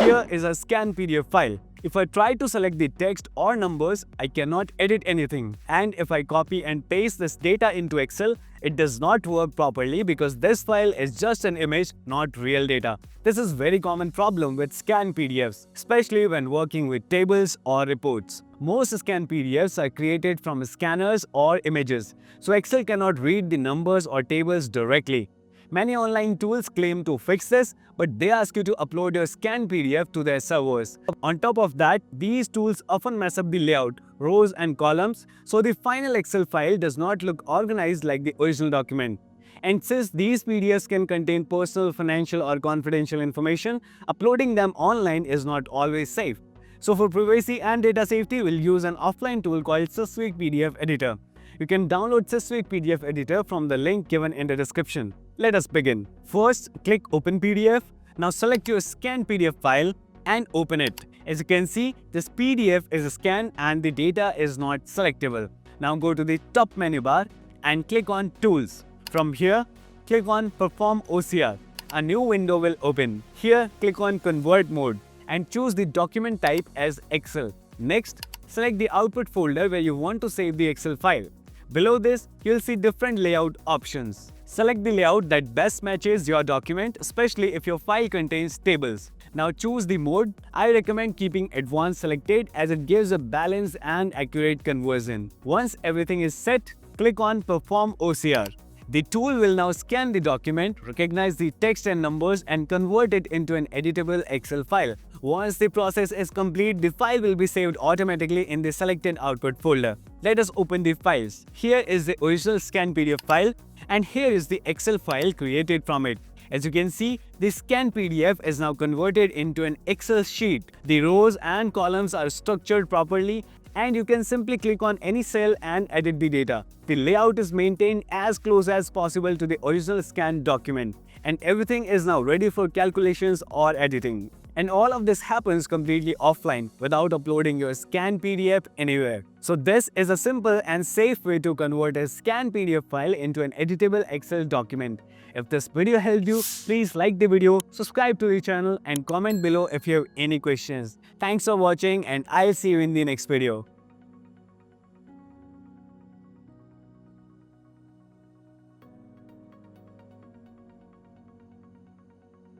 here is a scanned PDF file. If I try to select the text or numbers, I cannot edit anything. And if I copy and paste this data into Excel, it does not work properly because this file is just an image, not real data. This is a very common problem with scanned PDFs, especially when working with tables or reports. Most scanned PDFs are created from scanners or images, so Excel cannot read the numbers or tables directly. Many online tools claim to fix this, but they ask you to upload your scanned PDF to their servers. On top of that, these tools often mess up the layout, rows and columns, so the final Excel file does not look organized like the original document. And since these PDFs can contain personal, financial or confidential information, uploading them online is not always safe. So for privacy and data safety, we'll use an offline tool called Sysweak PDF Editor. You can download Sysweak PDF Editor from the link given in the description. Let us begin. First, click Open PDF. Now select your scanned PDF file and open it. As you can see, this PDF is scanned and the data is not selectable. Now go to the top menu bar and click on Tools. From here, click on Perform OCR. A new window will open. Here, click on Convert Mode and choose the document type as Excel. Next, select the output folder where you want to save the Excel file. Below this, you'll see different layout options. Select the layout that best matches your document, especially if your file contains tables. Now choose the mode. I recommend keeping Advanced selected as it gives a balanced and accurate conversion. Once everything is set, click on Perform OCR. The tool will now scan the document, recognize the text and numbers and convert it into an editable Excel file. Once the process is complete, the file will be saved automatically in the selected output folder. Let us open the files. Here is the original scanned PDF file and here is the Excel file created from it. As you can see, the scanned PDF is now converted into an Excel sheet. The rows and columns are structured properly and you can simply click on any cell and edit the data. The layout is maintained as close as possible to the original scanned document and everything is now ready for calculations or editing. And all of this happens completely offline without uploading your scanned PDF anywhere. So this is a simple and safe way to convert a scanned PDF file into an editable Excel document. If this video helped you, please like the video, subscribe to the channel and comment below if you have any questions. Thanks for watching and I'll see you in the next video.